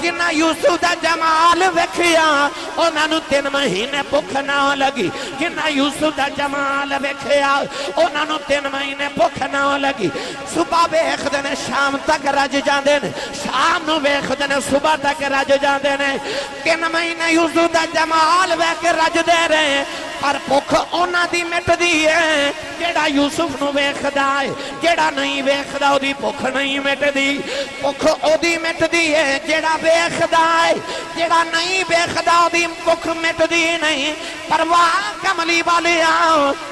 جنہ یوسف دا جمال ویکھیا انہاں نوں 3 مہینے بھوک نہ لگی جنہ یوسف دا جمال ویکھیا انہاں نوں 3 مہینے بھوک نہ لگی صبح ویکھدے نے شام تک رج جاندے نے شام نوں ویکھدے نے صبح تک رج جاندے نے 3 مہینے یوسف دا جمال ویکھ کے رج دے رہے پر بھوک انہاں دی مٹدی ہے جیڑا یوسف نوں ویکھدا ہے جیڑا نہیں ویکھدا او دی بھوک نہیں مٹدی بھوک او دی مٹدی ہے جیڑا ویکھدا ہے جیڑا نہیں ویکھدا او دی بھوک مٹدی نہیں پرواہ کملی والیا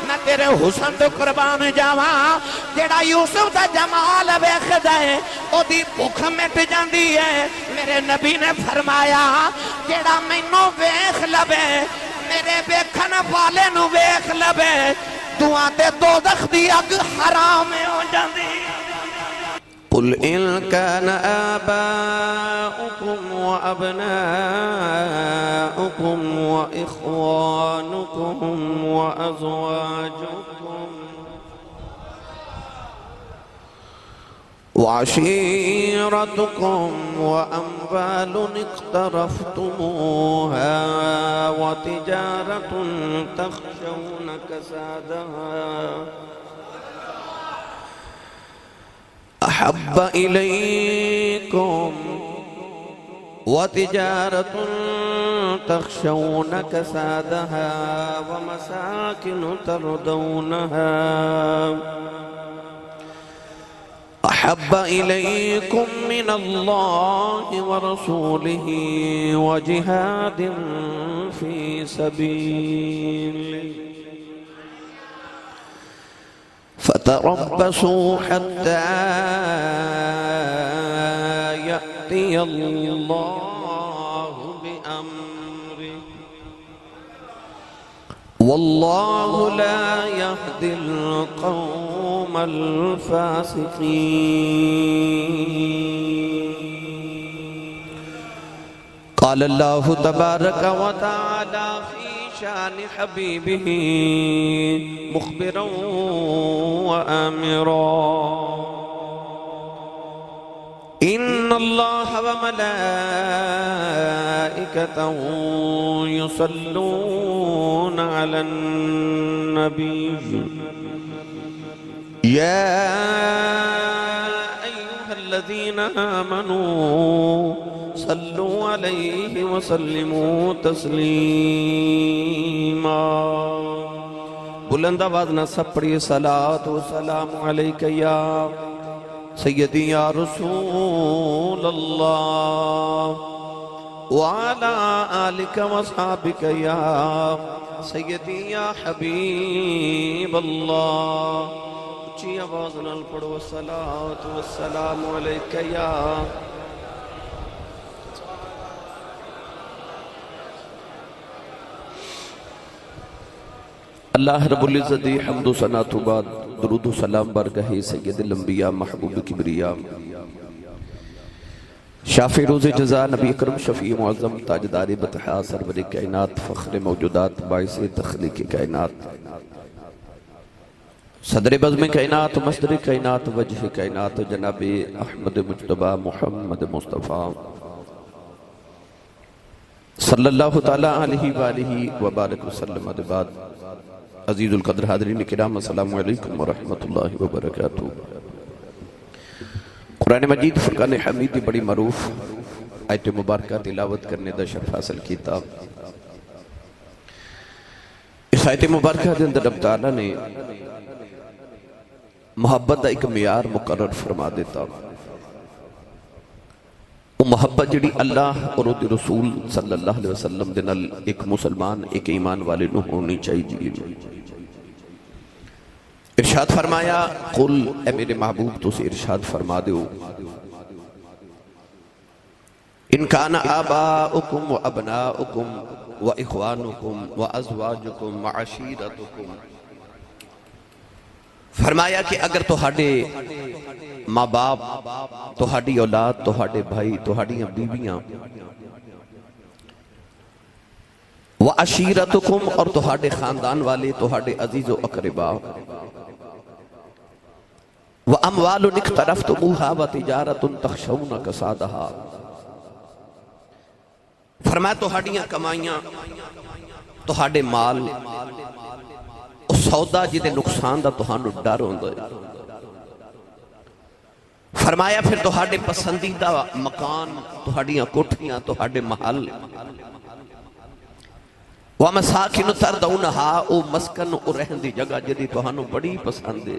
میں تیرے حسن تو قربان جاواں جیڑا یوسف دا جمال ویکھدا ہے او دی بھوک مٹ جاندی ہے میرے نبی نے فرمایا جیڑا مینوں ویکھ لوے میرے ویکھن والے نوں ویکھ لوے دعا تے دوزخ دی اگ حرام ہو جاندی قل إن كان آباؤكم وأبناؤكم وإخوانكم وأزواجكم وعشيرتكم وأموال اقترفتموها وتجارة تخشون كسادها أحب إليكم وتجارة تخشون كسادها ومساكن ترضونها أحب إليكم من الله ورسوله وجهاد في سبيله فتربصوا حتى يأتي الله بأمره والله لا يهدي القوم الفاسقين قال الله تبارك وتعالى في شان حبيبه مخبرا وآمرا إن الله وملائكته يصلون على النبي يا أيها الذين آمنوا صلوا عليه وسلموا تسلیما بلند آواز نہ سب پڑھیے صلاۃ و سلام علیک یا سیدی یا رسول اللہ وعلا آلک و صحابک یا سیدی یا حبیب اللہ اچھی آواز نہ پڑھو صلاۃ و سلام علیک یا اللہ رب العزت حمد و ثنا تو بعد درود و سلام برگاہ سید الانبیاء محبوب کبریا شافع روز جزا نبی اکرم شفیع معظم تاجدار بطحا سرور کائنات فخر موجودات باعث تخلیق کائنات صدر بزم کائنات مصدر کائنات وجہ کائنات جناب احمد مجتبہ محمد مصطفیٰ صلی اللہ تعالیٰ علیہ وآلہ وبارک وسلم بعد عزیز القدر حاضرین کرام السلام علیکم ورحمت اللہ وبرکاتہ قرآن مجید فرقان حمید بڑی معروف آیت مبارکہ تلاوت کرنے دا شرف حاصل کیتا اس آیت مبارکہ دے اندر رب تعالیٰ نے محبت دا ایک معیار مقرر فرما دیتا وہ محبت جڑی اللہ اور رسول صلی اللہ علیہ وسلم دے نال ایک مسلمان ایک ایمان والے نو ہونی چاہیے ارشاد فرمایا قل اے میرے محبوب تو سے ارشاد فرما دیو ان کان آباؤکم و ابناؤکم و اخوانکم و ازواجکم و عشیرتکم فرمایا کہ اگر تہاڈے ماں باپ تہاڈی اولاد تہاڈے بھائی تہاڈیاں بیویاں وعشیرتکم اور تہاڈے خاندان والے تہاڈے عزیز و اقربا واموال اقترفتموها وتجارت تخشون کسادها فرمایا تہاڈیاں کمائیاں تہاڈے مال او سودا جدے نقصان دا تہانوں ڈر ہوندا ہے. فرمایا پھر تہاڈے پسندیدہ مکان تہاڈیاں کوٹھیاں تہاڈے محل وَمَسَاكِنُ تَرْضَوْنَهَا او مسکن او رہن دی جگہ جدی تہانوں بڑی پسند ہے.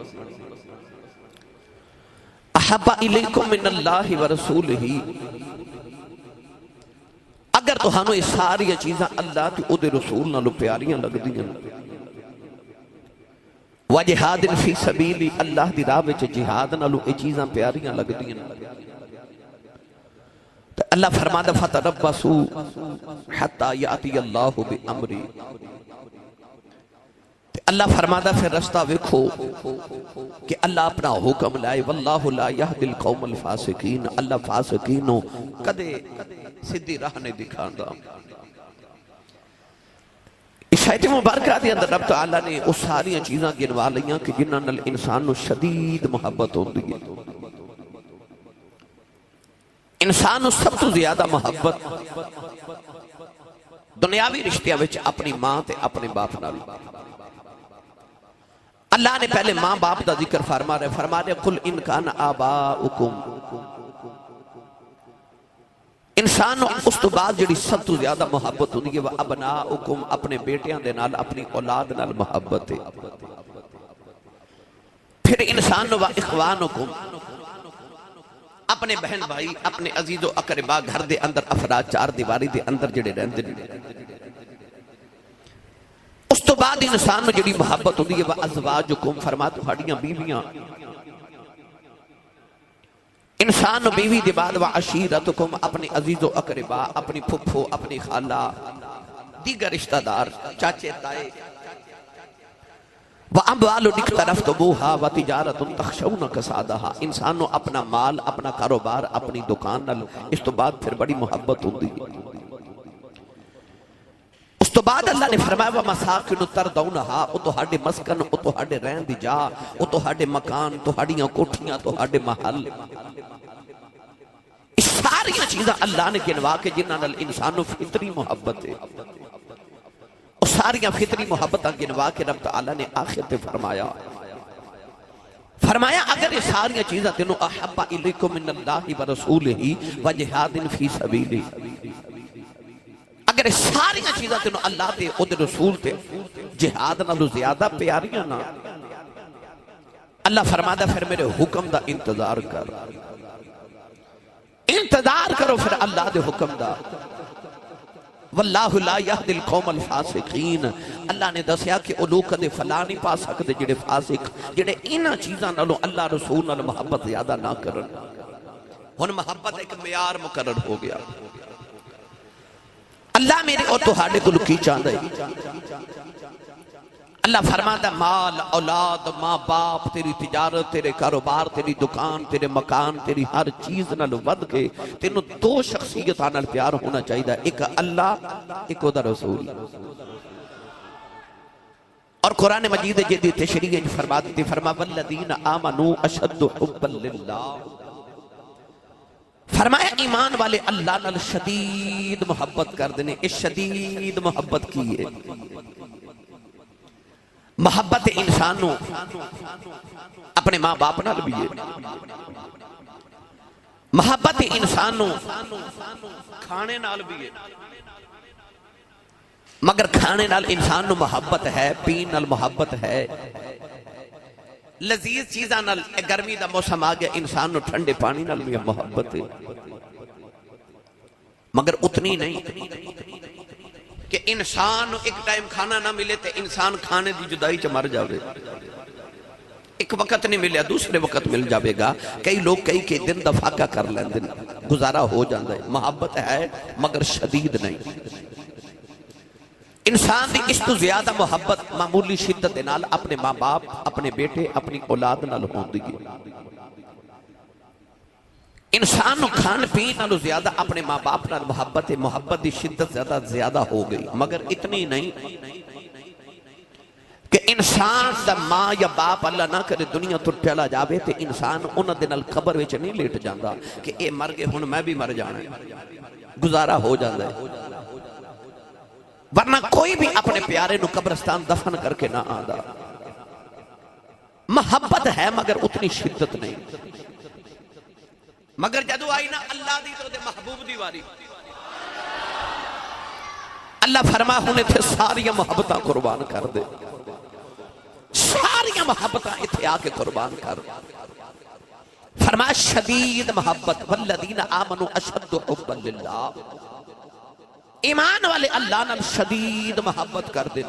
احب الیکم من اللہ ورسولہ اگر تہانوں یہ ساری چیزاں اللہ تے او دے رسول نالوں پیاریاں لگ دیاں وجہاد فی سبیلی اللہ دی راہ وچ جہاد نالوں یہ چیزاں پیاریاں لگ دیاں تو اللہ فرماتا فتربصوا حتی یاتی اللہ بامری. اللہ فرماتا پھر رستہ ویکھو کہ اللہ اپنا حکم لائے واللہ لا یہدی القوم الفاسقین اللہ فاسقینوں کدے سدھی راہ نہیں دکھاندا. اس آیت مبارکہ دے اندر رب تعالیٰ نے اس ساری چیزاں گنوا لیاں کہ جنہاں نال انسان نو شدید محبت ہوندی ہے. انسان نو سب تو زیادہ محبت دنیاوی رشتیاں وچ اپنی ماں تے اپنے باپ نال. اللہ نے پہلے ماں باپ دا ذکر فرما رہے قل ان کان آباؤکم. انسان اس تو بعد جڑی سب تو زیادہ محبت ہوندی ہے وہ ابناؤکم اپنے بیٹیاں دے نال اپنی اولاد نال محبت ہے. پھر انسان و اخوانکم اپنے بہن بھائی اپنے عزیز و اقربا گھر دے اندر افراد چار دیواری دے اندر جڑے رہندے نے. اس تو بعد انسان میں جڑی محبت ہوندی ہے وہ ازواجکم فرمایا تہاڈیاں بیویاں. انسان و بیوی دے بعد وعشیرتکم اپنے عزیز و اقربا اپنی پھپھو اپنی خالہ دیگر رشتہ دار چاچے تائے. وَأَمْوَالُ اقْتَرَفْتُمُوهَا وَتِجَارَةٌ تَخْشَوْنَ كَسَادَهَا انسان نو اپنا مال اپنا کاروبار اپنی دکان نال اس تو بعد پھر بڑی محبت ہوندی ہے. اس تو بعد اللہ نے فرمایا وَمَسَاكِنُ تَرْضَوْنَهَا او تہاڈے مسکن او تہاڈے رہن دی جا او تہاڈے مکان تہاڈیاں کوٹھیاں تہاڈے محل. اس ساری چیزاں اللہ نے گنوا کے جنہاں نال انسان نو فطری محبت ہے. اور ساریاں فطری محبتاں گنوا کے رب تعالیٰ نے آخر پہ فرمایا اگر یہ ساریاں چیزاں تینوں احب الیکم من اللہ ورسولہ وجہاد فی سبیلہ اگر یہ ساریاں چیزاں تینوں اللہ تے او دے رسول تے جہاد نالو زیادہ پیاریاں نا اللہ فرماتا پھر میرے حکم دا انتظار کرو پھر اللہ دے حکم دا. واللہ لا یہدی القوم الفاسقین اللہ نے دسیا کہ وہ لوگ کدے فلاح نہیں پا سکتے جڑے فاسق جڑے انہاں چیزاں نالوں اللہ رسول نال محبت زیادہ نہ کرن. ہن محبت ایک معیار مقرر ہو گیا. اللہ میرے اور تہاڈے کول کی چاہندا ہے. اللہ فرماتا مال اولاد ماں باپ تیری تجارت تیرے کاروبار تیری دکان تیرے مکان تیری ہر چیز نال ود کے تینوں دو شخصیتاں نال پیار ہونا چاہیے ایک اللہ ایک او دا رسول. اور قرآن مجید جدی تشریح فرما دیتی فرما والذین آمنوا اشد حبا للہ فرمایا ایمان والے اللہ نال شدید محبت کر دینے. اس شدید محبت کی ہے محبت انسانوں اپنے ماں باپ نال بھی ہے. محبت انسانوں کھانے نال بھی ہے مگر کھانے نال انسانوں محبت ہے پین نال محبت ہے لذیذ چیزاں نال گرمی دا موسم آ گیا انسانوں ٹھنڈے پانی نال بھی محبت ہے مگر اتنی نہیں کہ انسان ایک ٹائم کھانا نہ ملے تو انسان کھانے دی جدائی چ مر جاوے. ایک وقت نہیں ملیا دوسرے وقت مل جاوے گا. کئی لوگ کئی دن دفاقہ کر لیندے گزارا ہو جاندہ ہے. محبت ہے مگر شدید نہیں. انسان دی اس تو زیادہ محبت معمولی شدت نال اپنے ماں باپ اپنے بیٹے اپنی اولاد نال ہوندی ہے. انسان کھان پین نالو زیادہ اپنے ماں باپ نال محبت دی شدت زیادہ ہو گئی مگر اتنی نہیں کہ انسان دا ماں یا باپ اللہ نہ کرے دنیا تو چلا جاوے تے انسان انہاں دے نال قبر وچ نہیں لیٹ جاندا کہ اے مر گئے ہن میں بھی مر جانا ہے. گزارا ہو جاندا ہے ورنہ کوئی بھی اپنے پیارے نو قبرستان دفن کر کے نہ آندا. محبت ہے مگر اتنی شدت نہیں. مگر جدو آئی نا اللہ دی تو دے محبوب دی واری، اللہ فرما ہونے تھے ساری محبتاں قربان کر دے، ساری محبتاں اتھے آ کے قربان کر. فرما شدید محبت، والذین آمنوا اشد حبا للہ، ایمان والے اللہ نال شدید محبت کر دے.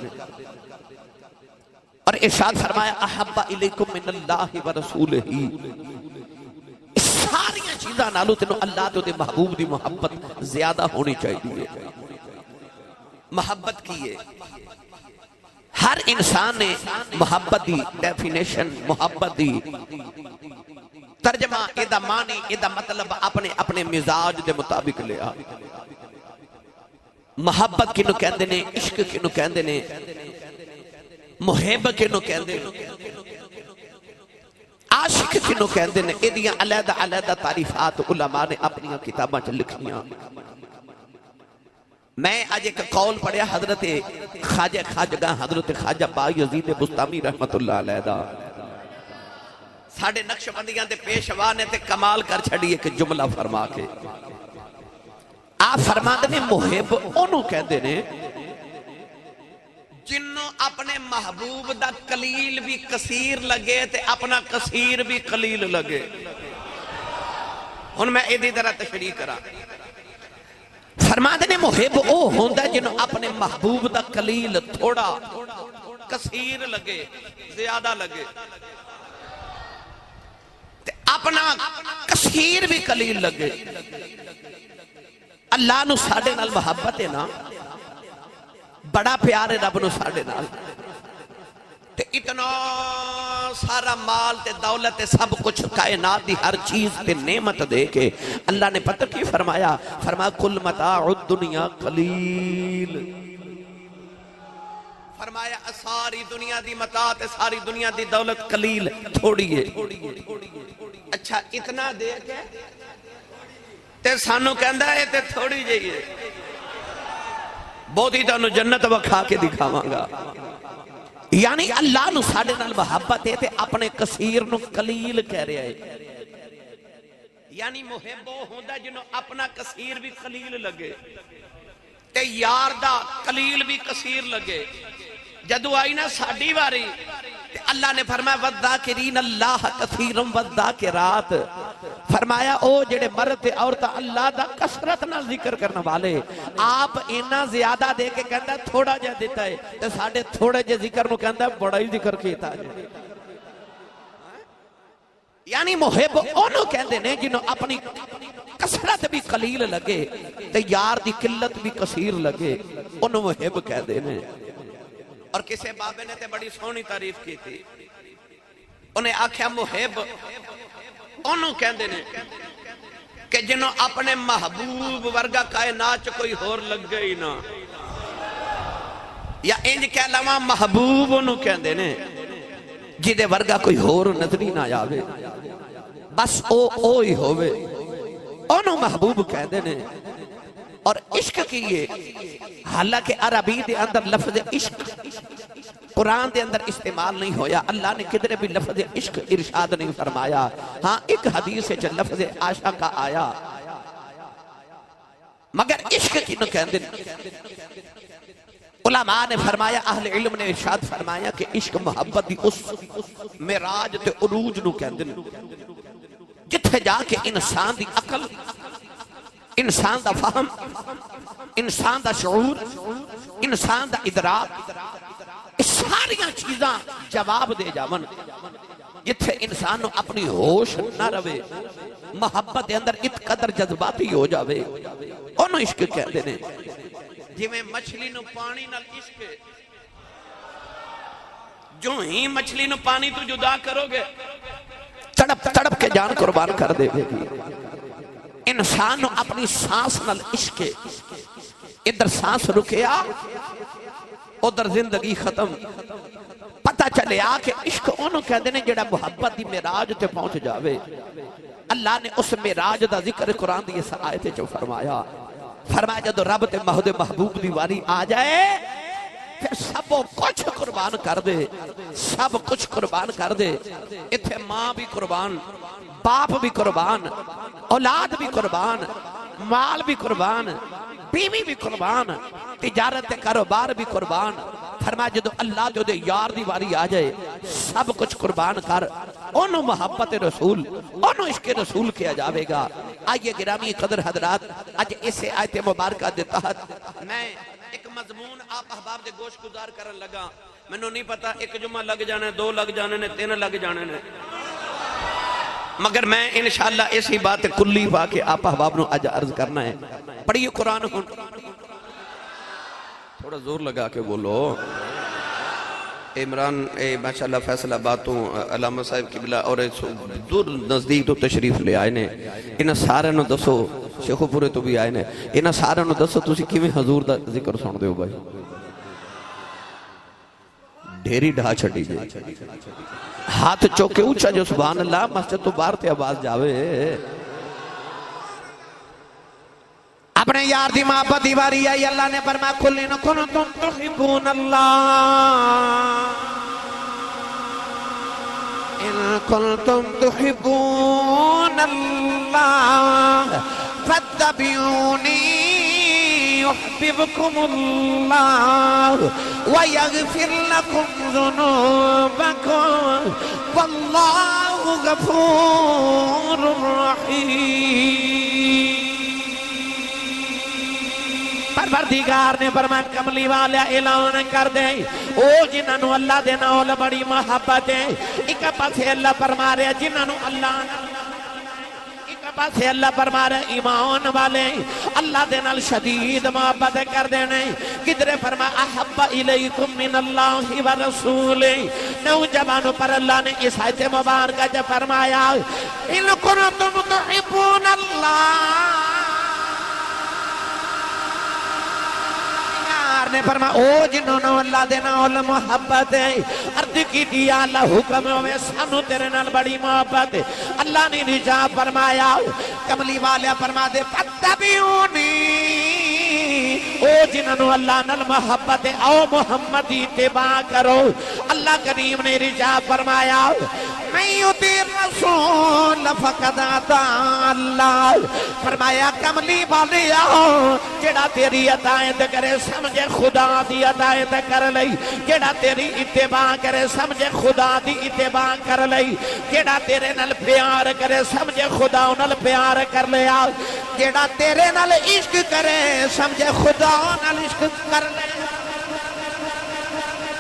اور ارشاد فرمایا احب الیکم من اللہ ورسولہ، ساری چیزاں نالو تینوں اللہ دے محبوب دی محبت زیادہ ہونی چاہیے. محبت کی ہے ہر انسان نے محبت دی ڈیفینیشن، محبت دی ترجمہ، ایدہ معنی، ایدہ مطلب اپنے اپنے مزاج دے مطابق لیا. محبت کنو کہندے نے، عشق کنو کہندے نے، محب کنو کہندے نے، عاشق کنو کہندے نے، ایدیاں علیحدہ علیحدہ تعریفات علماء نے اپنی کتاباں چ لکھیاں. میں آج ایک قول پڑھیا حضرت خواجہ خواجگاہ حضرت خواجہ بایزید بستامی رحمت اللہ علیہ دا، ساڑھے نقش بندیاں دے پیشوا نے تے کمال کر چھڑی ایک جملہ فرما کے. آپ فرما دے محب انہوں کہہ دے نے جنہوں اپنے محبوب دا قلیل بھی کثیر لگے تے اپنا کثیر بھی قلیل لگے. ہن میں ایدی طرح تشریح کرا. فرما دے محب او ہوندہ جنہوں اپنے محبوب دا قلیل تھوڑا کثیر لگے، زیادہ لگے، تے اپنا کثیر بھی قلیل لگے. اللہ نو ساڑھے نال محبت ہے نا، بڑا پیارے رب نو ساڑھے نال، تے اتنا سارا مال تے دولت تے سب کچھ کائنات دی ہر چیز تے نعمت دے کے اللہ نے پتہ کی فرمایا، فرمایا کل متاع الدنیا قلیل. فرمایا ساری دنیا دی متاع تے ساری دنیا دی دولت قلیل تھوڑی ہے. اچھا اتنا دے کے تے سانو کہندہ ہے تے تھوڑی جائیے، بہت ہی تانو جنت وکھا کے دکھاواں گا. یعنی اللہ نو ساڑھے نال محبت ہے تے اپنے کثیر نو قلیل کہہ رہے ہیں. یعنی محبو ہوندہ جنہوں اپنا کثیر بھی قلیل لگے تے یار دا قلیل بھی کثیر لگے. جدو آئی نا ساڑھی واری تے اللہ نے فرمایا وَالذَّاكِرِينَ اللَّهَ كَثِيرًا وَالذَّاكِرَاتِ، فرمایا او جڑے مرد عورت اللہ دا کثرت نہ ذکر کرنے والے. آپ اینا زیادہ دے کے کہندہ تھوڑا جا دیتا ہے تے ساڑھے تھوڑے جے ذکر نو کہندہ بڑا ہی ذکر کیتا ہے. یعنی محب انہوں کہندے نے جنہوں اپنی کثرت بھی قلیل لگے تے یار دی قلت بھی کثیر لگے، انہوں محب کہندے نے. اور کسے بابے نے تے بڑی سونی تعریف کی تھی، انہیں آکھیا محب انہوں کہندے نے کہ جنہوں اپنے محبوب ورگا کائنات کوئی ہور لگ گئی نا، یا انج کہہ لواں محبوب انہوں کہندے نے جدے ورگا کوئی ہور نظری نہ آوے، بس او ہی ہووے، انہوں محبوب کہندے نے. اور عشق کیے حالانکہ عربی دے اندر لفظ عشق قرآن دے اندر استعمال نہیں ہویا، اللہ نے کدھر بھی لفظ عشق ارشاد نہیں فرمایا. ہاں ایک حدیث ہے جو لفظ عاشق کا آیا، مگر عشق کی نو کہندے. علماء نے فرمایا، اہل علم نے ارشاد فرمایا کہ عشق محبت دی اس معراج تے عروج نو کہندے جتھے جا کے انسان دی عقل، انسان دا فہم، انسان دا شعور، انسان دا ادراک، اس ساریاں چیزاں جواب دے جاون. جتھے انسان اپنی ہوش نہ روے، محبت دے اندر ات قدر جذباتی ہو جاوے، انہوں عشق کہتے ہیں. جی میں مچھلی نو پانی نال عشق، جو ہی مچھلی نو پانی تو جدا کرو گے تڑپ تڑپ کے جان قربان کر دے گی. انسان اپنی سانس نال عشق، ادھر سانس رکیا ادھر زندگی ختم. پتہ چلے آ کہ عشق انہوں کہتے ہیں جڑا محبت دی معراج تے پہنچ جاوے. اللہ نے اس معراج دا ذکر قرآن دی اس آیت جو فرمایا، فرمایا جدو رب تے محمد محبوب دی واری آ جائے پھر سب کچھ قربان کر دے، سب کچھ قربان کر دے. اتھے ماں بھی قربان، باپ بھی قربان، اولاد بھی قربان، مال بھی قربان، بیوی بھی قربان، تجارت تے کاروبار بھی قربان. فرمایا جدو اللہ جو دے یار دی واری آ جائے سب کچھ قربان کر. انہوں محبت رسول، انہوں عشق رسول کیا جاوے گا. آئیے گرامی قدر حضرات، آج اسے آیت مبارکہ دے تحت میں ایک مضمون آپ احباب دے گوش گزار کرن لگا. میں نو نہیں پتا ایک جمعہ لگ جانے، دو لگ جانے نے، تین لگ جانے نے، مگر میں انشاءاللہ اسی بات کلی پا کے آپ احباب نو آج عرض کرنا ہے. پڑھئے قرآن ہوں، تھوڑا زور لگا کے بولو. عمران ماشاءاللہ فیصلہ باتوں علامہ صاحب قبلہ اور دور نزدیک تو تشریف لے آئے نے. انہاں سارے نو دسو، شیخو پورے تو بھی آئے نے، انہاں سارے نو دسو تسی کیویں حضور دا ذکر سن دے ہو بھائی؟ ڈھیری ڈھا چھڑی جے، ہاتھ چوکے اونچا جو سبحان اللہ، مسجد تو باہر تے آواز جاوے. اپنے یار دی محبت دی واری آئی، اللہ نے فرمایا قُلْ إِن كُنتُمْ تُحِبُّونَ اللَّهَ إِن كُنتُمْ تُحِبُّونَ اللَّهَ فَاتَّبِعُونِي يُحْبِبْكُمُ اللَّهُ وَيَغْفِرْ لَكُمْ ذُنُوبَكُمْ وَاللَّهُ غَفُورٌ رَحِيمٌ. پروردگار نے فرمایا کملی والا اعلان کر دے او جنہاں نو اللہ دے نال بڑی محبت ہے. ایک پاسے اللہ فرما رہا جنہاں نو اللہ، ایک پاسے اللہ فرما رہا ایمان والے اللہ دے نال شدید محبت کر دینے. کدھر فرمایا احب الیکم من اللہ ورسولہ. نوجوانوں پر اللہ نے اس آیت مبارکہ جب فرمایا ان کنتم تحبون اللہ، نے فرمایا او جنہوں نے اللہ دے نال محبت ہے. عرض کی دیا اللہ حکم ہوئے سانو تیرے نال بڑی محبت ہے. اللہ نے رجا فرمایا کملی والا فرما دے فَاتَّبِعُونِي، او جنہوں نے اللہ نال محبت ہے او محمد اتباع کرو. اللہ کریم نے رجا فرمایا مَن يُطِعِ الرَّسُولَ فَقَدْ أَطَاعَ اللَّهَ. فرمایا کملی والا جڑا تیری اطاعت کرے سمجھے خدا دی اطاعت کر لئی، جڑا تیری اتباع کرے سمجھے خدا دی اتباع کر لئی، جڑا تیرے نال پیار کرے سمجھے خدا نال پیار کر لیا، جڑا تیرے نال عشق کرے سمجھے خدا نال عشق کر لیا.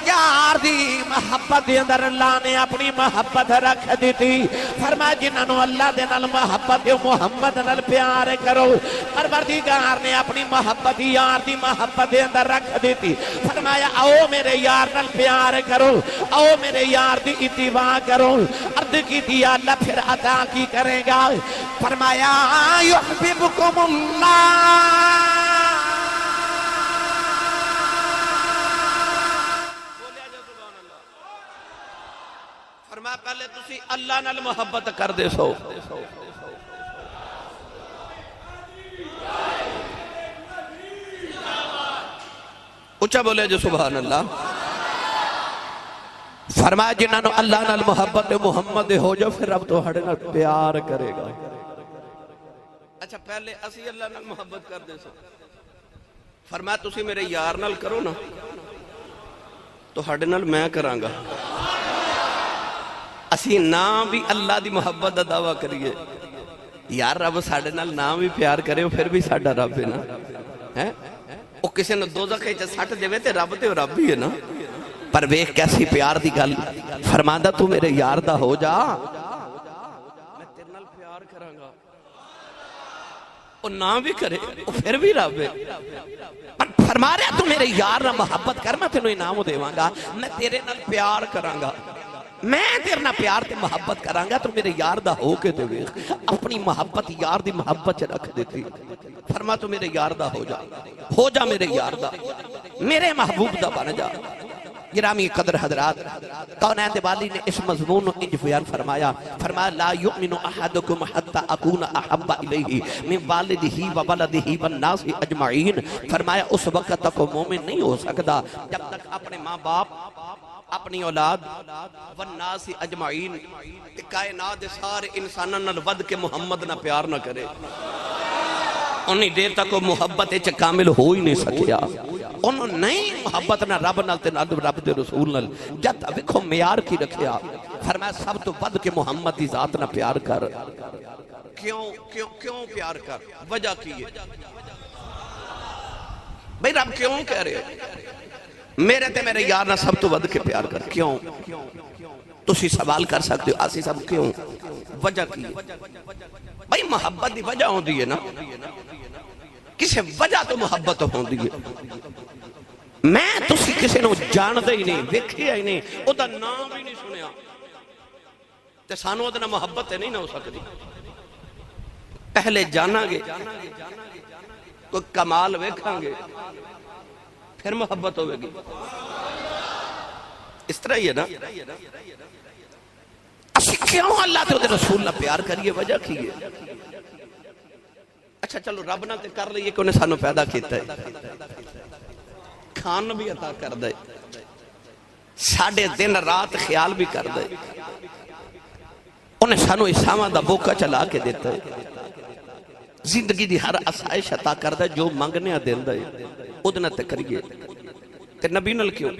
یار دی محبت دے اندر اللہ نے اپنی محبت رکھ دیتی. فرمایا جنہاں نو اللہ دے نال محبت ہے محمد نال پیار کرو. پروردگار نے اپنی محبت یار دی محبت دے اندر رکھ دیتی. فرمایا آؤ میرے یار نال پیار کرو، آؤ میرے یار دی اتباع کرو. عرض کی دیا اللہ پھر عطا کی کرے گا. فرمایا یحببکم اللہ. فرمایا پہلے تسی اللہ نال محبت کر دے سو. اچھا بولے جو سبحان اللہ. فرمایا جنہاں نو اللہ نال محبت محمد ہو جو پھر رب تو ہڑے نال پیار کرے گا. اچھا پہلے اسی اللہ نال محبت کر دے سو. فرمایا تسی میرے یار نال کرو نا تو ہڑے نال میں کرانگا. اسی نام بھی اللہ دی محبت دا دعویٰ کریے. یار رب ساڑھے نال نام بھی پیار کرے پھر بھی ساڑھا رب ہے نا. وہ کسی نے دوزخ ہے سٹ دے تے رب تے رب بھی ہے نا. پر ویکھ کیسی پیار دی گل. فرماندہ تو میرے یار دا ہو جا میں تیرے نال پیار کرانگا. وہ نام بھی کرے وہ پھر بھی رب ہے. پر فرما رہا تو میرے یار نال محبت کر میں تینوں انعام دیواں گا. میں تیرے نال پیار کرانگا، میں تیرے نال پیار تے محبت کرانگا. تو میرے یار دا ہو کے تے ویکھ اپنی محبت یار دی محبت چ رکھ دیتی. فرما تو میرے یار دا ہو جا، ہو جا میرے یار دا، میرے محبوب دا بن جا. گرامی قدر حضرات، کونین والی نے اس مضمون کو انج بیان فرمایا، لا یؤمن احدکم حتی اکون احب الیہ من والدہ و ولدہ والناس اجمعین، فرمایا اس وقت تک وہ مومن نہیں ہو سکتا جب تک اپنے ماں باپ، اپنی اولاد، والناس اجمعین، کائنات سارے انساناں نال ود کے محمد نہ پیار نہ کرے، انہی دیر تک وہ محبت اچھ کامل ہو ہی نہیں سکیا۔ انہوں نہیں محبت نہ رب نال تے نہ رب دے رسول نال، جد وکھو معیار کی رکھیا، فرمایا سب تو ود کے محمد دی ذات نہ پیار کر۔ کیوں پیار کر؟ وجہ کی ہے بھئی رب کیوں کہہ رہے ہو میرے تے میرے یار نہ سب تو ود کے پیار کر؟ کیوں؟ تسی سوال کر سکتے ہو آسی سب کیوں؟ وجہ کی ہے بھئی محبت دی وجہ ہوں دی ہے نا، کسی وجہ تو محبت ہوں دی ہے۔ میں تسی کسی نو جان دے ہی نہیں، ویکھیا ہی نہیں، او دا نام بھی نہیں سنیا تے سانو ادنا محبت ہے نہیں نہ ہو سکتی۔ پہلے جانا گے، کوئی کمال ویکھاں گے، پھر محبت ہوئے گی۔ اس طرح ہی ہے نا، اسی کیوں اللہ تے رسول نہ پیار کریے؟ وجہ کی ہے؟ اچھا چلو رب نہ تے کر لئیے کہ انہیں سانو پیدا کیتا ہے، کھان بھی عطا کر دے، ساڑھے دن رات خیال بھی کر دے، انہیں سانو اسامہ دا بوکا چلا کے دیتا ہے، زندگی دی ہر آسائش عطا کر دے، جو مانگنے دین دے ادنا تے کریے تے نبی نل کیوں؟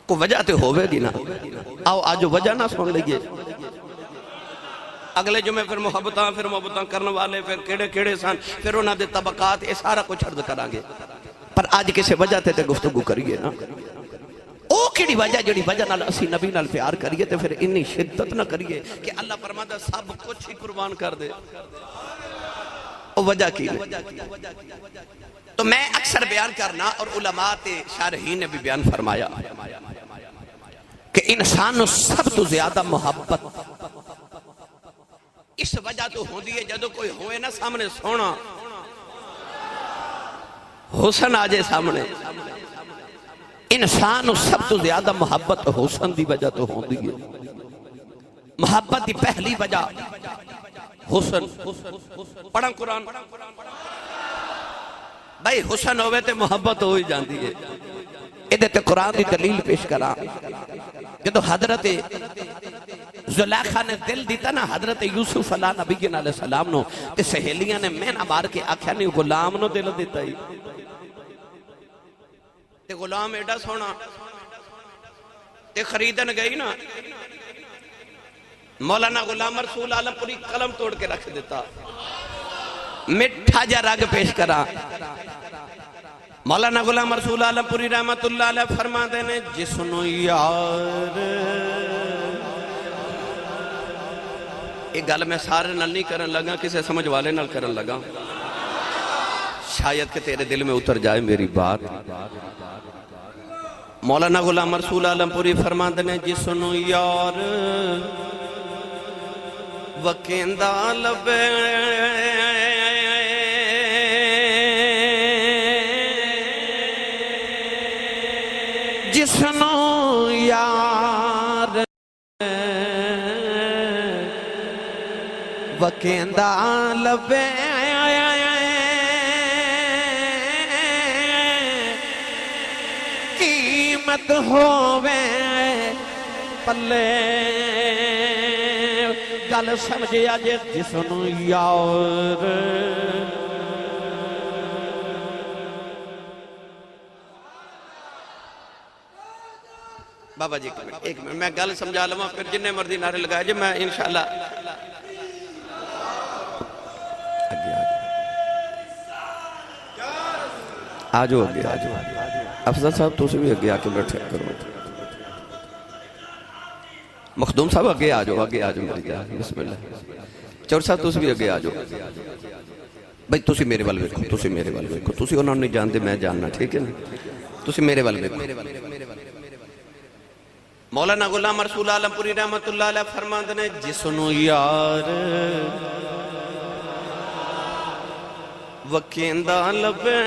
کو وجہ تے ہوئے گی نا، آؤ آجو وجہ نہ سن لئیے۔ اگلے جمعے پھر محبتاں کرنے والے پھر کیڑے کیڑے سان، پھر انہاں دے طبقات، یہ سارا کچھ عرض کرانگے، پر آج کسی وجہ تے گفتگو کریے نا۔ او کیڑی وجہ جڑی وجہ نال اسی نبی نال پیار کریے تے پھر انی شدت نہ کریے کہ اللہ فرماتا سب کچھ ہی قربان کر دے۔ او وجہ کی ہے؟ تو میں اکثر بیان کرنا اور علماء تے شارحین نے بھی بیان فرمایا کہ انسان سب تو زیادہ محبت اس وجہ تو ہوں دیئے جدو کوئی ہوئے نا سامنے سونا حسن آجے سامنے، انسان سب تو زیادہ محبت حسن دی وجہ تو ہوں دیئے۔ محبت دی پہلی وجہ حسن، پڑھاں قرآن بھائی، حسن ہوئے تے محبت ہوئی جان دیئے۔ ادھے تے قرآن دی دلیل پیش کرا، جدو حضرت زلیخا نے دل دیتا نا حضرت یوسف علیہ نبی علیہ السلام نو، تے سہیلیاں نے میں نہ مار کے آکھیا نہیں غلام نو دل دیتا ہی، تے غلام ایڈا سونا تے خریدن گئی نا، مولانا غلام رسول عالم پوری قلم توڑ کے رکھ دیتا، مٹھا جا رگ پیش کرا۔ مولانا غلام رسول عالم پوری رحمت اللہ علیہ فرما دینے، جسنو یار، ایک گل میں سارے نل نہیں کرن لگا، کسے سمجھ والے نل کرن لگا، شاید کہ تیرے دل میں اتر جائے میری بات۔ مولانا غلام رسول عالم پوری فرما دینے، جسنو یار وکیندہ لبے جسنو یار وکیندہ لبے قیمت ہووے پلے، گل سمجھے آجے جسنو یار۔ بابا جی ایک منٹ میں گل سمجھا لوں، پھر جننے مردی نعرے لگائے جی، میں انشاءاللہ آجو اگے آجو افضل صاحب تو سے بھی اگے آکے بیٹھے کرو، مخدوم صاحب اگے آجو میری جان، بسم اللہ، چور صاحب تو سے بھی اگے آجو بھئی، تو سے میرے والے ویکھو، تو سے میرے والے ویکھو، تو سے انہوں نے جان دے میں جاننا، ٹھیک ہے نا، تو سے میرے والے ویکھو۔ مولانا غلام رسول عالم پوری رحمت اللہ علیہ فرمان دینے، جسنو یار وکیندہ لبے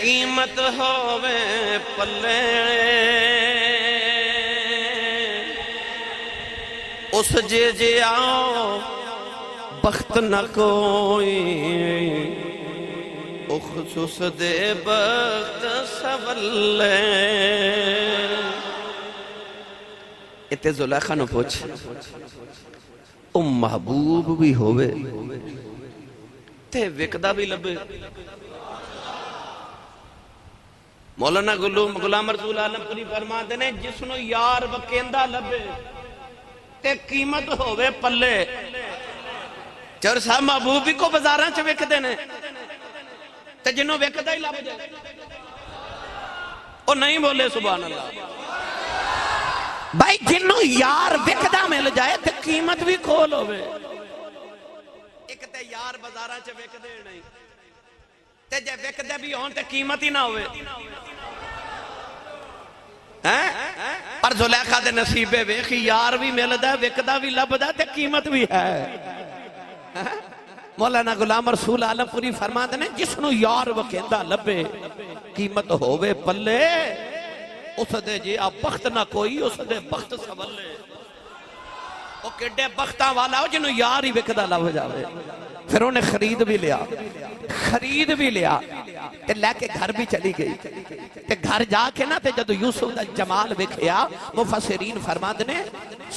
قیمت ہووے پلے اس جے آؤ بخت نہ کوئی اخصوص دے بخت سولے اتے زلیخا نو پوچھ محبوب بھی ہوئے تے وکدہ بھی لبے مولانا غلام رسول عالم پوری فرما دینے جسنو یار وکیندہ لبے تے قیمت ہوئے پلے چور صاحب محبوب بھی کو بزاراں چھ وک دینے تے جنہوں وکدہ ہی لب جائے او نہیں بولے سبحان اللہ بھائی جنہوں یار وکدہ مل جائے تے قیمت بھی کھول ہوئے ایک تے یار بزاراں چھ وکدے نہیں تے جے وکدے بھی ہون تے قیمت ہی نہ ہوئے پر زلیخا دے نصیبے ویکھی یار بھی ملدا وکدا بھی لبدا تے قیمت بھی ہے مولانا غلام رسول عالم پوری فرما دے نے جس نو یار وکیندا لبے قیمت ہووے پلے اس دے جی آپ بخت نہ کوئی اس دے بخت سولے وہ کڈے بختاں والا ہو جنہوں یار ہی وکدا لب جاوے پھر انہیں خرید بھی لیا تے لے کے گھر بھی چلی گئی تے گھر جا کے نا تے جدو یوسف دا جمال وکھیا مفسرین فرما دنے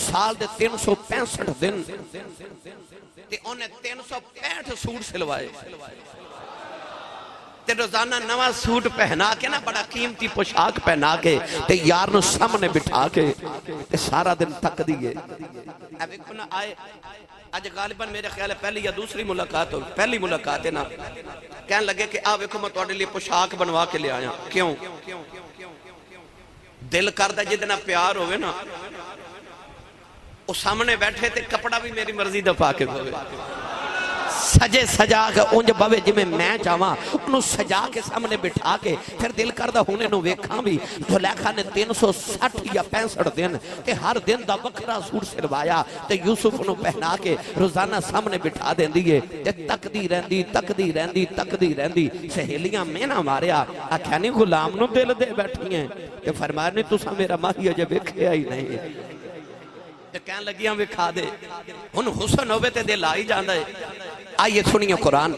سال دے 365 دن تے انہیں 365 سوٹ سلوائے تے روزانہ نواں سوٹ پہنا کے نا بڑا قیمتی پوشاک پہنا کے تے یار نو سامنے بٹھا کے تے سارا دن تک دیئے اب ایک نا آئے آج غالباً میرے خیال ہے پہلی یا دوسری ملاقات ہو پہلی ملاقات ہے نا کہنے لگے کہ آوے کو میں توڑے لیے پوشاک بنوا کے لے آیا کیوں دل کردہ جتنا پیار ہوئے نا وہ سامنے بیٹھے تھے کپڑا بھی میری مرضی دفا کے ہوئے سجے سجا کے اونج بوے جمیں میں چاہاں انہوں سجا کے سامنے بٹھا کے پھر دل کردہ ہونے نو ویکھاں بھی زلیخا نے 360 یا 65 دن تے ہر دن دا وکرا سوٹ سلوایا تے یوسف انہوں پہنا کے روزانہ سامنے بٹھا دیں دیئے تے تک دی رہندی سہیلیاں میں نہ ماریا آکھانی غلام نو دل دے بیٹھی ہیں تے فرمایا نہیں تُسا میرا ماہی اجے ویکھیا ہی نہیں ہے تے کہنے لگیاں وکھا دے ان حسن ہوئے تے دل آئی جاندہ ہے آئیے سنیے قرآن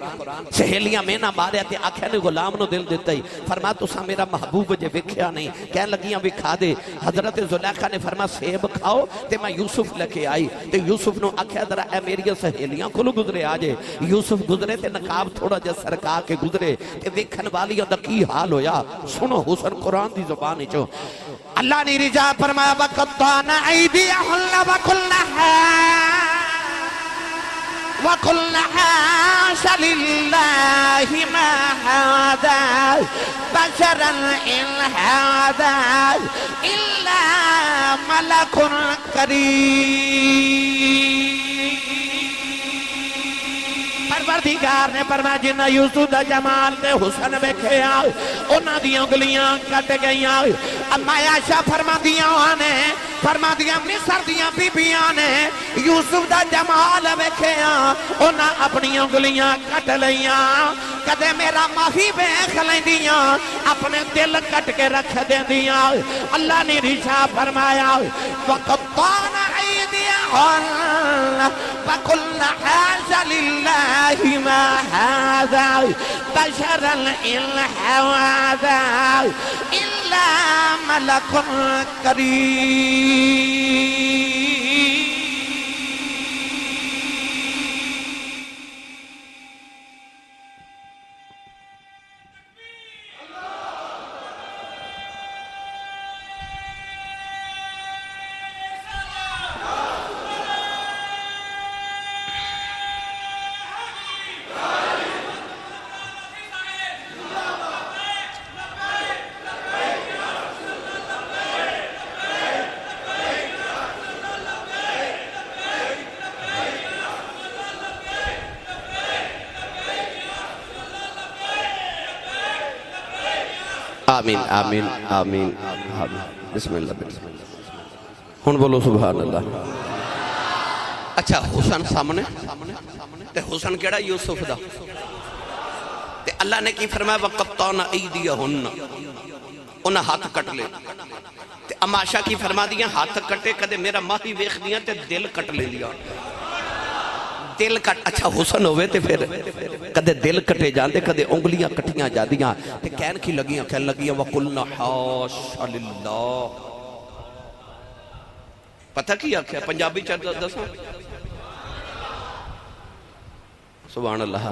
سہیلیاں میں نہ ماریا تے آکھیا نے غلام نو دل دیتا ہی فرما تُسا میرا محبوب جے وکھیا نہیں کہنے لگیاں وکھا دے حضرت زلیخا نے فرما سیب کھاؤ تے میں یوسف لکے آئی تے یوسف نو آکھیا درہ اے میری سہیلیاں کھلو گزرے آجے یوسف گزرے تے نقاب تھوڑا جا سرکا کے گزرے تے وکھن والیاں دا کی حال ہویا سنو حسن قرآن دی زبانی چو اللہ نے رجا فرمایا وَقَطَّعْنَ أَيْدِيَهُنَّ وَقُلْنَ حَاشَ لِلَّهِ مَا هَذَا بَشَرًا إِنْ هَذَا إِلَّا مَلَكٌ كَرِيمٌ پروردگار نے فرمایا جنہ یوسف دا جمال تے حسن ویکھیا انہاں دی انگلیاں کٹ گئیاں اما عائشہ فرما دیاں مصر دیاں بیبیاں نے یوسف دا جمال ویکھیا انہاں اپنی انگلیاں کٹ لیاں کدے میرا ماہی ویکھ لیندیاں اپنے دل کٹ کے رکھ دیندیاں اللہ نے ارشاد فرمایا وَقَطَّعْنَ أَيْدِيَهُنَّ وَقُلْنَ حَاشَ لِلَّهِ مَا هَذَا بَشَرًا إِنْ هَذَا إِلَّا مَلَكٌ كَرِيمٌ آمین آمین آمین بسم اللہ ہن بولو سبحان اللہ اچھا حسن سامنے تے حسن کیڑا یوسف دا تے اللہ نے کی فرمایا وَقَطَّعْنَ أَيْدِيَهُنَّ انہاں ہاتھ کٹ لے تے اماشا کی فرما دیا ہاتھ کٹے کدے میرا ماہی ویخ دیا تے دل کٹ لے لیا دل کٹ اچھا حسن ہوئے تے پھر کدے دل کٹے جاندے کدے انگلیاں کٹیاں جا دیاں تے کہن کی لگیاں وَقُلْنَا حَاشَ لِلَّهِ پتہ کی آکھیا پنجابی چرد دساں سبحان اللہ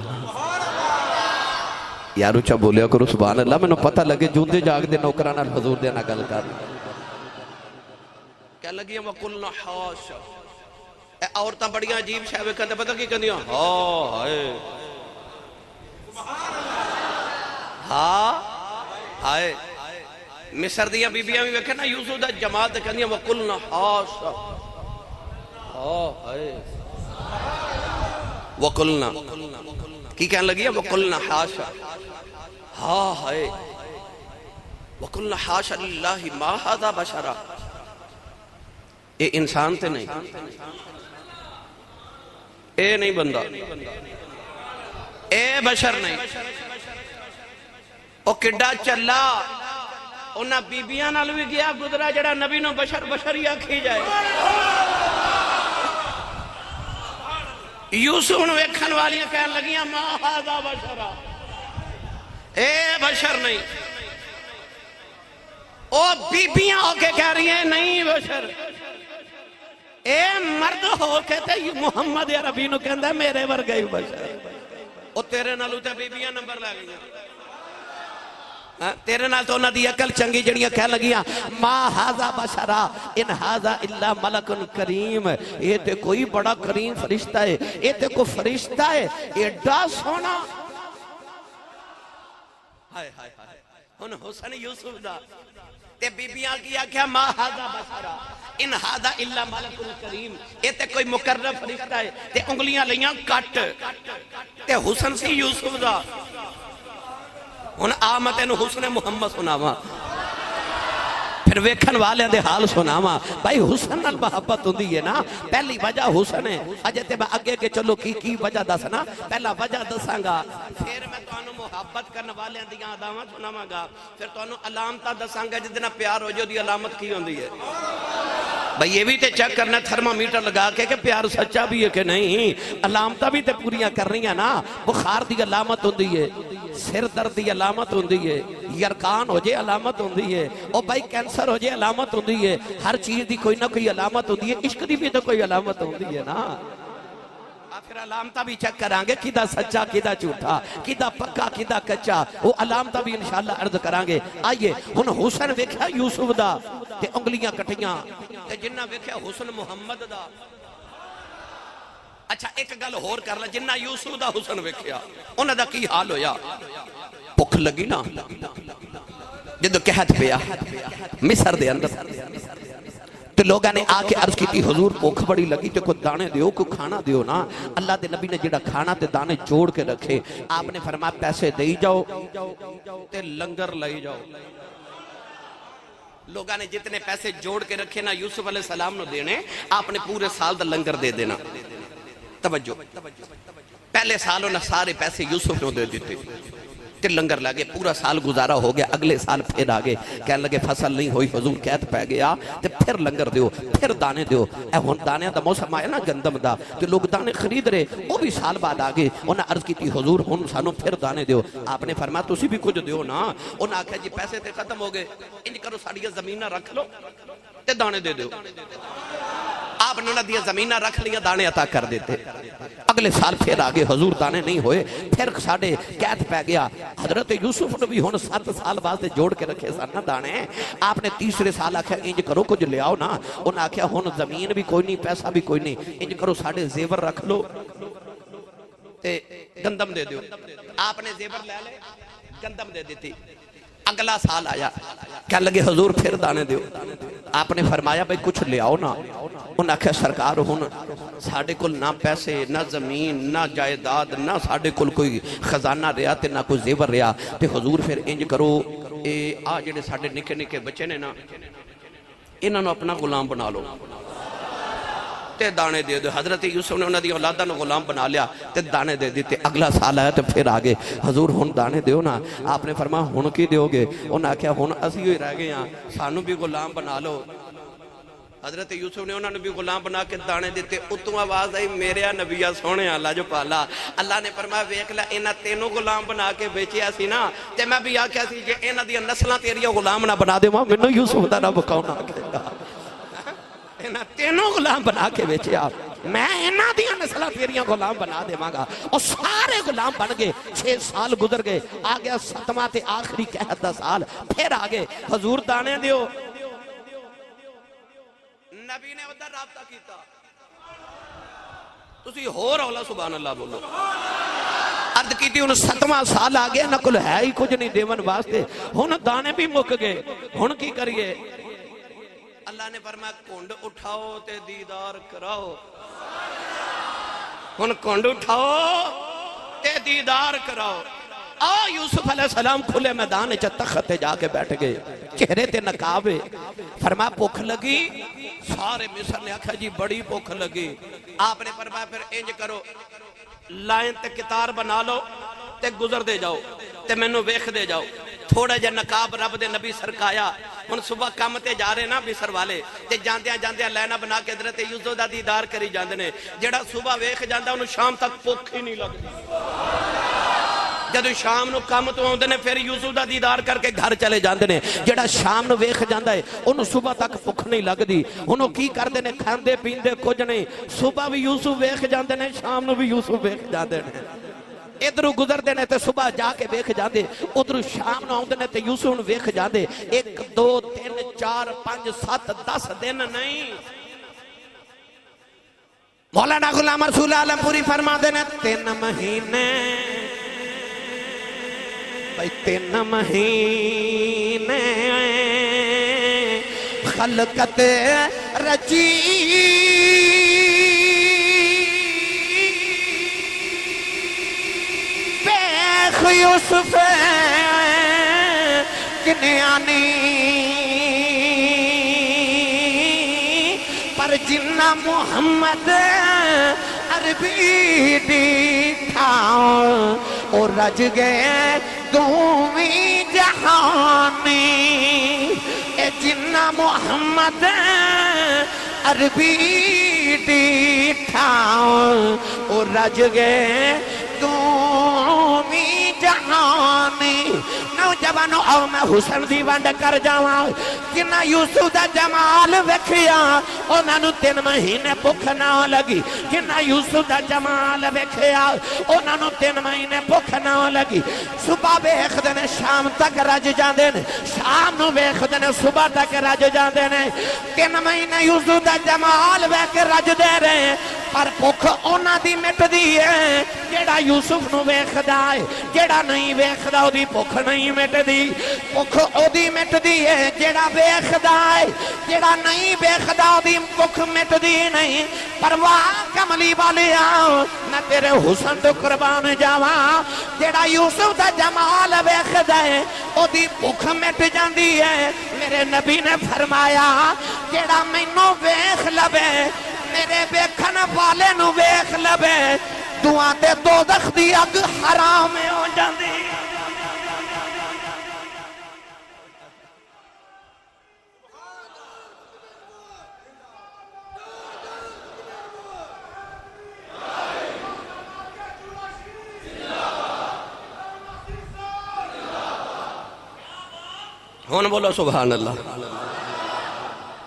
یارو چا بولیا کرو سبحان اللہ میں نے پتہ لگے جوندے جاگ دے نوکرانا حضور دے نا گل کر کیا لگی ہیں وَقُلْنَا حَاشَ اے عورتاں بڑیاں عجیب شاہوے کہتے پتہ کی کہندیاں ہائے ہائے مصر دیاں بی بیاں بھی ویکھے نا یوسف دا جماعت کہندیاں وَقُلْنَا حَاشَ ہائے وَقُلْنَا کی کہنے لگی ہے وَقُلْنَا حَاشَ ہائے وَقُلْنَا حَاشَ لِلَّهِ مَا هَذَا بَشَرًا اے انسان تے نہیں اے نہیں بندہ اے بشر نہیں او کڈا چلا انہا بیبیاں نال بھی گیا گزرا جڑا نبی نو بشر بشر یا کھی جائے یوسف نے ویکھن والیاں کہنے لگیاں ما ھذا بشرا اے بشر نہیں او بیبیاں ہو کے کہہ رہی ہیں نہیں بشر اے مرد ہو کے تے محمد عربی نو کہندہ ہے میرے ورگئی بشر او تیرے نالو تے بیبیاں نمبر لے گئیاں تیرے نال تو انہاں دی عقل چنگی جڑیاں کہہ لگیاں ما ھذا بشرا ان ھذا الا ملک کریم یہ تے کوئی بڑا کریم فرشتہ ہے یہ تے کوئی فرشتہ ہے ایڈا سونا ہائے ہائے ہائے ان حسن یوسف دا تے بیبیاں کیا کیا ما ھذا بشرا ان ھذا الا ملک کریم یہ تے کوئی مقرب فرشتہ ہے تے انگلیاں لیاں کٹ تے حسن سی یوسف دا ان آمتین حسن محمد سناوا پھر ویکھن والے دے حال سناوا بھائی حسن نال محبت ہوندی ہے نا پہلی وجہ حسن ہے اجے تے میں آگے کے چلو کی وجہ دسنا پہلا وجہ دساں گا پھر میں تانوں محبت کرن والے دیاں اداواں سناواں گا پھر تانوں علامتاں دساں گا جدنا پیار ہو جو دی علامت کی ہوندی ہے بھئی یہ بھی تے چیک کرنا تھرمامیٹر لگا کے کہ پیار سچا بھی ہے کہ نہیں علامتاں بھی تے پوریاں کر رہی ہیں نا بخار دی علامت ہوندی ہے سر درد دی علامت ہوندی ہے یرکان ہو جے علامت ہوندی ہے او بھائی کینسر ہو جے علامت ہوندی ہے ہر چیز دی کوئی نہ کوئی علامت ہوندی ہے عشق دی بھی تو کوئی علامت ہوندی ہے نا پھر علامتہ بھی چیک کرانگے کدھا سچا کدھا جھوٹا کدھا پکا کدھا کچا وہ علامتہ بھی انشاءاللہ عرض کرانگے آئیے ہن حسن ویکھیا یوسف دا تے انگلیاں کٹیاں تے جنہ ویکھیا حسن محمد دا اچھا ایک گل ہور کر لیں جنہ یوسف دا حسن ویکھیا انہ دا کی حال ہویا پکھ لگی نا جدو کہت پیا مصر دے اندر تو لوگاں نے آکے عرض کی تھی حضور پوکھ بڑی لگی تے کوئی دانے دیو کوئی کھانا دیو نا اللہ دے نبی نے جڑا کھانا تے دانے جوڑ کے رکھے آپ نے فرمایا پیسے دے جاؤ تے لنگر لے جاؤ لوگاں نے جتنے پیسے جوڑ کے رکھے نا یوسف علیہ السلام نو دینے آپ نے پورے سال دا لنگر دے دینا توجہ پہلے سالوں نے سارے پیسے یوسف نو دے دیتے تے لنگر لگے پورا سال گزارا ہو گیا اگلے سال پھر آگے کہنے لگے فصل نہیں ہوئی حضور قید پہ گیا تے پھر لنگر دیو پھر دانے دیو اے ہون دانے دا موسم آیا نا گندم دا تے لوگ دانے خرید رہے وہ بھی سال بعد آگے انہاں عرض کی تھی حضور ہون سانو پھر دانے دیو آپ نے فرمایا تسی بھی کچھ دیو نا انہاں آکھا جی پیسے تے ختم ہو گئے انج کرو ساڑی زمینہ رکھ لو تے دانے دے دیو آپ نے انہاں دیا زمینہ رکھ لیا دانے عطا کر دیتے اگلے سال پھر آگے حضور دانے نہیں ہوئے پھر ساڑھے قید پہ گیا حضرت یوسف نے بھی ہون 7 سال بعد جوڑ کے رکھے سن دانے آپ نے تیسرے سال آکھا انج کرو کچھ لے آؤ نا انہاں آکھا ہون زمین بھی کوئی نہیں پیسہ بھی کوئی نہیں انج کرو ساڑھے زیور رکھ لو تے گندم دے دیو آپ نے زیور لے لے گندم دے دیتی اگلا سال آیا کہنے لگے حضور پھر دانے دیو آپ نے فرمایا بھئی کچھ لے آؤ نا انہاں کہا سرکار ہون ساڑھے کل نہ پیسے نہ زمین نہ جائیداد نہ ساڑھے کل کوئی خزانہ رہا تے نہ کوئی زیور رہا تے حضور پھر انج کرو جڑے ساڑھے نکے نکے بچے نے نا انہاں نو اپنا غلام بنا لو تے دانے دے دو. حضرت یوسف نے انہوں دی اولادہ نے غلام بنا لیا تے دانے دے دیتے. اگلا سال آیا تے پھر آگے حضور ہن دانے دیو نا. آپ نے فرمایا ہن کی دیو گے؟ انہاں کہا ہن اسی ہوئی رہ گئے ہیں, سانو بھی غلام بنا لو. حضرت یوسف نے انہوں نے بھی غلام بنا کے دانے دیتے. اتوں آواز آئی میرے نبیہ سونے اللہ جو پالا. اللہ نے فرمایا ویکھ لے انہاں تینوں غلام بنا کے بیچیا سی نا, تے میں بھی آکھیا سی جے انہاں دی نسلاں تیریاں غلام نہ بنا دیواں مینوں یوسف دا رب کون آکھے گا. انہاں تینوں غلام بنا کے بیچیا, میں انہاں دیاں نسلاں تیریاں غلام بنا دیواں گا. اور سارے غلام بن گئے. 6 سال گزر گئے. آ گیا 7واں تے آخری قحط دا سال. پھر آگے حضور دانے دیو. نبی نے ادھر رابطہ کیتا. تسی ہو رولا سبحان اللہ بولو. عرض کیتی ہن 7واں سال آ گیا, نہ کل ہے ہی کچھ نہیں دیون واسطے. ہن دانے بھی مک گئے. ہن کی کریے؟ اللہ نے فرمایا کونڈ اٹھاؤ تے دیدار کراؤ. ہن کونڈ اٹھاؤ تے دیدار کراؤ. یوسف علیہ السلام کھلے میدان تخت تے جا کے بیٹھ گئے. چہرے تے نقاب. فرمایا بھوک لگی؟ سارے مصر نے آکھا جی بڑی بھوک لگی. آپ نے فرمایا پھر انج کرو, لائن تے کتار بنا لو تے گزر دے جاؤ تے مینوں ویکھ دے جاؤ. تھوڑا جا نقاب رب دے نبی سرکایا. ہن صبح کام تے جا رہے نا مصر والے, تے جاندیاں جاندیاں لائناں بنا کے حضرت یوسف دا دیدار کری جاندے نے. جڑا صبح ویکھ جاندا اونوں شام تک بھوک ہی نہیں لگدی. جدو شام نو کام تو آؤندے نے پھر یوسف دا دیدار کر کے گھر چلے جاندے نے. جڑا شام نو ویکھ جاندا ہے انہوں صبح تک بھوک نہیں لگدی. انہوں کی کردے نے کھاندے پیندے کچھ نہیں. صبح بھی یوسف ویکھ جاندے نے, شام نو بھی یوسف ویکھ جاندے نے. ادھروں گزردے نے تے صبح جا کے ویکھ جاندے, ادھروں شام نو آؤندے نے تے یوسف نو ویکھ جاندے. 1 2 3 4 5 7 10 دن نہیں. مولانا غلام رسول عالم پوری فرما دے نے 3 مہینے 3 مہینے خلقت رچی بیخ یوسف کنیانی پر جنہ محمد عربی دیکھا اور رج گئے دومی جہانی. اے جنہ محمد عربی دیکھا اور رج گئے دومی جہانی. نوجوانو آؤ میں حسن دی ونڈ کر جاواں. جنہ یوسف دا جمال ویکھیا انہاں نوں 3 مہینے بھوک نہ لگی. جنہ یوسف دا جمال ویکھیا انہاں نوں 3 مہینے بھوک نہ لگی. صبح ویکھدے نے شام تک رج جاندے نے, شام نوں ویکھدے نے صبح تک رج جاندے نے. 3 مہینے یوسف دا جمال ویکھ کے رج دے رہے, پر بھوک انہاں دی مٹدی ہے جیڑا یوسف نو ویکھدا ہے. جیڑا نہیں ویکھدا او دی بھوک نہیں مٹدی. بھوک او دی مٹدی ہے جیڑا ویکھدا ہے. جیڑا نہیں ویکھدا او دی بھوک مٹدی نہیں. پرواہ کملی والیا میں تیرے حسن تو قربان جاواں. جیڑا یوسف دا جمال ویکھدا ہے او دی بھوک مٹ جاندی ہے. میرے نبی نے فرمایا جیڑا مینوں ویکھ لوے میرے ویکھن والے نو ویکھ لوے دعا تے دوزخ دی اگ حرام ہو جاندی. ہون بولو سبحان اللہ.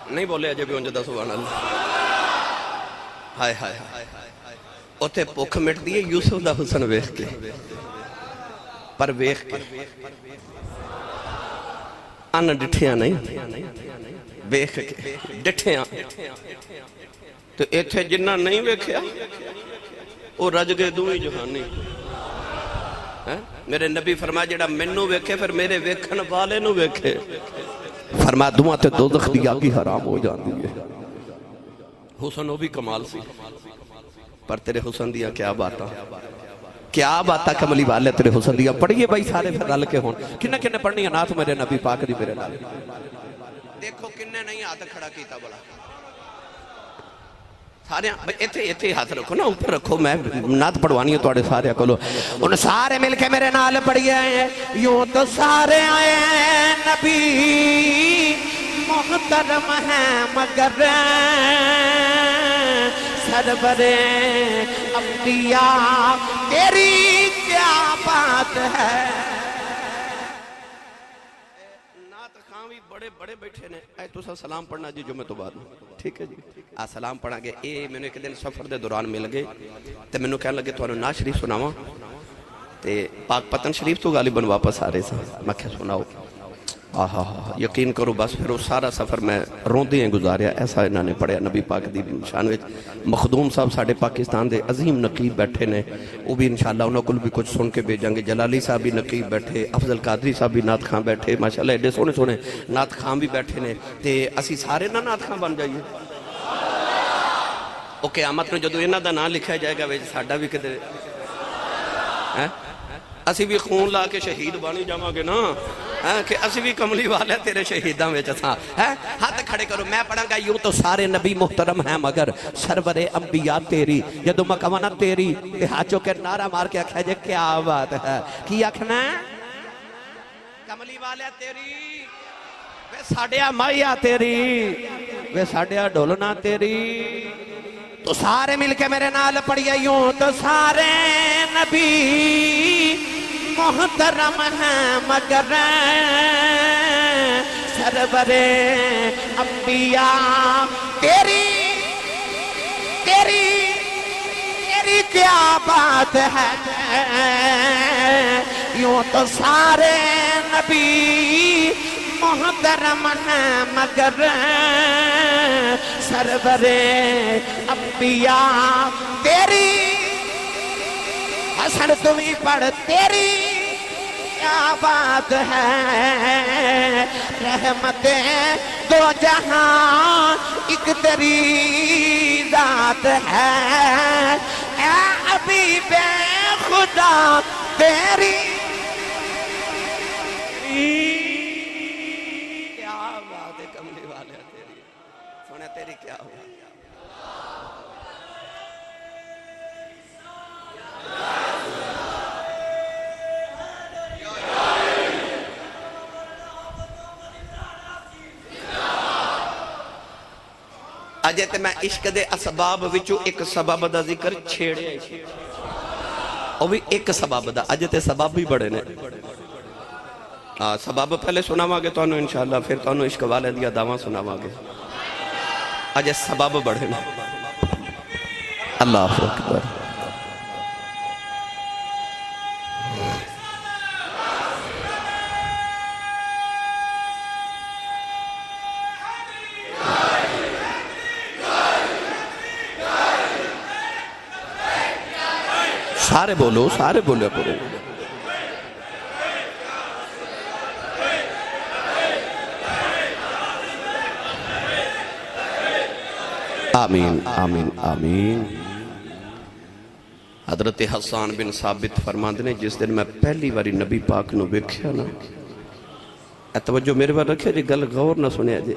نہیں بولے اجے بھی انجدہ سبحان اللہ. ہائے ہائے اوتھے بھوک مٹ دی یوسف دا حسن ویکھ کے, پر ویکھ کے ان ڈٹھیاں نہیں, ویکھ کے ڈٹھیاں. تو ایتھے جنہ نہیں ویکھیا او رج گئے دوئی جہانی. میرے نبی فرمایا جڑا مینوں ویکھے پھر میرے ویکھن والے نو ویکھے. فرمایا دعا تے دوزخ دی اگ حرام ہو جاندی ہے. حسن وہ بھی کمال سی, پر تیرے حسن دیا کیا باتا, کیا باتا کملی والے تیرے حسن دیا. پڑھئیے بھائی سارے پھر رل کے ہون. کنے کنے پڑھنی ہے نات میرے نبی پاک دی میرے نال. دیکھو کنے نہیں ہاتھ کھڑا کیتا بڑا. سارے اتنے ہاتھ رکھو نا، اوپر رکھو، میں نعت پڑھوانی ہے تھوڑے سارے کولو. ان سارے مل کے میرے نال پڑھیے. یوں تو سارے آئے نبی محترم ہیں مگر سرور انبیاء تیری کیا بات ہے. نعت خان بھی بڑے بڑے بیٹھے نے. اے تو سلام پڑھنا جی جمعہ تو بعد میں، ٹھیک ہے جی. سلام پڑھا گے. اے میں نے ایک دن سفر دے دوران مل گئے تے میں نے کہنے لگے تو نعت شریف سناواں تے پاک پتن شریف تو غالباً واپس آ رہے سن. میں کہا سناؤ. یقین کرو بس پھر وہ سارا سفر میں روندے ہیں گزاریا. ایسا انہوں نے پڑھیا نبی پاک دی شان وچ. مخدوم صاحب ساڑھے پاکستان دے عظیم نقیب بیٹھے نے، وہ بھی انشاءاللہ انہوں کو بھی کچھ سن کے بھیجیں گے. جلالی صاحب بھی نقیب بیٹھے، افضل قادری صاحب بھی نعت خان بیٹھے، ماشاءاللہ ایڈے سونے سونے نعت خان بھی بیٹھے نے. تے اسی سارے نہ نعت خان بن جائیے. وہ قیامت میں جدو انہاں دا نام لکھا جائے گا وچ ساڈا بھی کدھر اسی بھی خون لا کے شہید بانی جاواں گے نا، کہ اسی بھی کملی والے تیرے شہیداں وچ تھا. ہاتھ کھڑے کرو. میں پڑھاں گا. یوں تو سارے نبی محترم ہیں مگر سرور انبیاء تیری. جدو مکوانا تیری تے ہاتھوں کے نعرہ مار کے آکھا جے کیا بات ہے. کی آکھنا ہے؟ کملی والے تیری، وے ساڈیا مائیا تیری، وے ساڈیا ڈھولنا تیری. تو سارے مل کے میرے نال پڑھیے. یوں تو سارے نبی محترم ہیں مگر سرور انبیاء تیری کیا بات ہے. یوں تو سارے نبی محترم ہیں مگر سرور انبیاء تیری. حسن تمہیں پڑھ تیری کیا بات ہے. رحمتیں دو جہاں ایک تیری ذات ہے. اے حبیب خدا تیری کیا بات ہے. کملی والے تیری سونے تیری کیا ہوا. اجے تے میں عشق دے اسباب وچوں ایک سبب دا ذکر چھیڑے او بھی ایک سبب دا. اجے تے سبب بھی بڑے نے. سبب پہلے سناواں گے تانوں انشاءاللہ، پھر تانوں عشق والے دیا دعواں سناواں گے. اجے سبب بڑے نے. اللہ اکبر. سارے بولو، سارے بولو کرو. آمین آمین آمین. حضرت حسان بن ثابت فرماندے نے جس دن میں پہلی باری نبی پاک نو ویکھیا نا، توجہ میرے بار رکھے جی، گل غور نہ سنیا جی.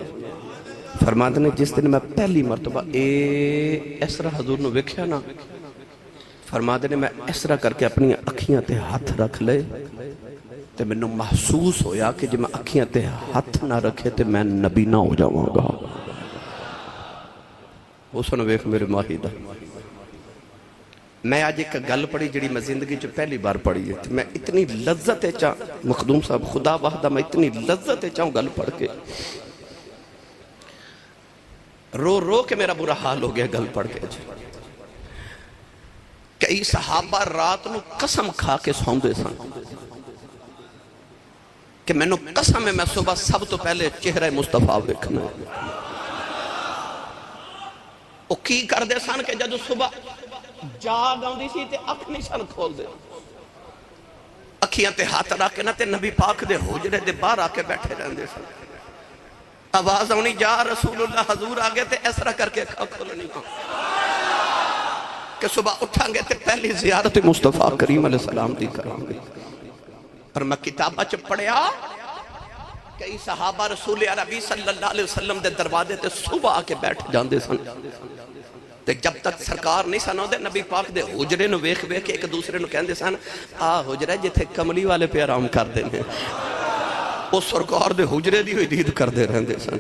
فرماندے نے جس دن میں پہلی مرتبہ اس طرح حضور نو ویکھیا نا، فرماندے نے میں اس طرح کر کے اپنی اکھیاں تے ہاتھ رکھ لے تے میں نو محسوس ہویا کہ جب میں اکھیاں تے ہاتھ نہ رکھے تے میں نبی نہ ہو جاؤں گا. اس نے ویکھ میرے ماہی دا. میں آج ایک گل پڑھی جڑی میں زندگی جو پہلی بار پڑھی ہے. میں اتنی لذت چاہ مخدوم صاحب خدا وحدہ میں اتنی لذت چاہوں گل پڑھ کے رو رو کے میرا برا حال ہو گیا گل پڑھ کے. کئی صحابہ رات نو قسم کھا کے سوندے سن کہ میں نو قسم ہے میں صبح سب تو پہلے چہرہ مصطفیٰ ویکھنا. وہ کی کر دے سن کہ جدو صبح جاگ آؤں دی سی تے اکھ نہیں سن کھول دے، اکھیاں تے ہاتھ رکھ کے نہ تے نبی پاک دے حجرے دے باہر آ کے بیٹھے رہندے سن. آواز آنی جا رسول اللہ حضور آگے تے اس طرح کر کے اکھا کھولنی کہ صبح اٹھاں گے تے پہلی زیارت مصطفیٰ کریم علیہ السلام دی کرام گے. اور میں کتابہ چ پڑھیا کئی صحابہ رسول عربی صلی اللہ علیہ وسلم دے دروازے تے صبح آ کے بیٹھ جاندے سن تے جب تک سرکار نہیں سن آندے نبی پاک دے حجرے نو ویکھ ویکھ کے ایک دوسرے نو کہندے سن آ حجرہ جتھے کملی والے پہ آرام کردے نے وہ سرکار دے حجرے دی ہوئی دید کردے رہندے سن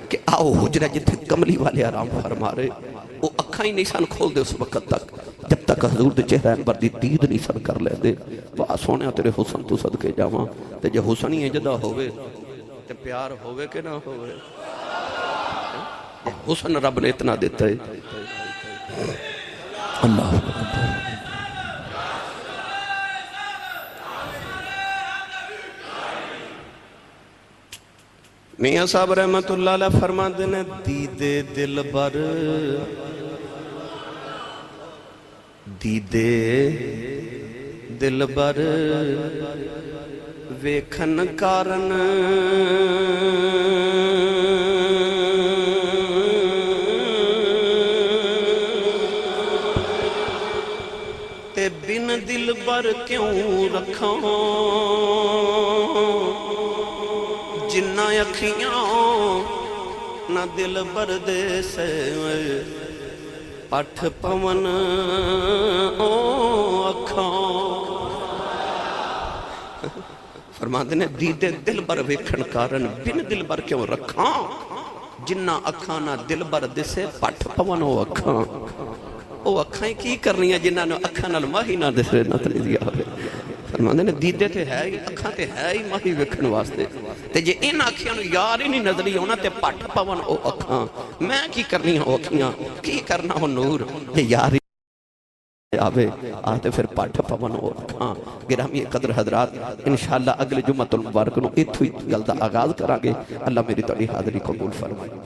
کہ آؤ حجرہ جتھے کملی والے آرام فرما رہے وہ اکھاں ہی نہیں سن کھول دے اس وقت تک جب تک حضور دے چہرہ انور دی دید نہیں سن کر لے دے واہ سونے تیرے حسن تو صدقے جاواں تے جے حسن ہی جدا ہوئے تے پیار ہوئے کہ نہ ہوئے حسن رب نے اتنا دیتا ہے اللہ میاں صاحب رحمت اللہ علیہ فرما دینے دیدے دل بر دیدے دل بر ویکھن کارن تے بن دل بر کیوں رکھاں جنہ اکھیاں نہ دل بر دے سے پٹھ پون او اکھاں فرماندے نے دیدے دل بر ویکھن کارن بن دل بر کیوں رکھاں جنہ اکھاں نہ دل بر دے سے پٹھ پون او اکھاں او اکھاں کی کرنی ہے جنہ نے اکھاں نال ماہی نہ دسے نہ تری دیا ہوئے فرماندے نے دیدے تے ہے ہی اکھاں تے ہے ہی ماہی ویکھن واسطے تے جے ان اکھیاں نو یار ہی نہیں نظری ہونا تے پٹھ پون او اکھاں میں کی کرنی ہوں اکھیاں کی کرنا ہو نور جے یار ہی آوے آتے پھر پٹھ پون او اکھاں گرامی قدر حضرات انشاءاللہ اگلے جمعۃ المبارک نو ایتھوں ہی گل دا آغاز کرانگے اللہ میری تہاڈی حاضری قبول فرمائے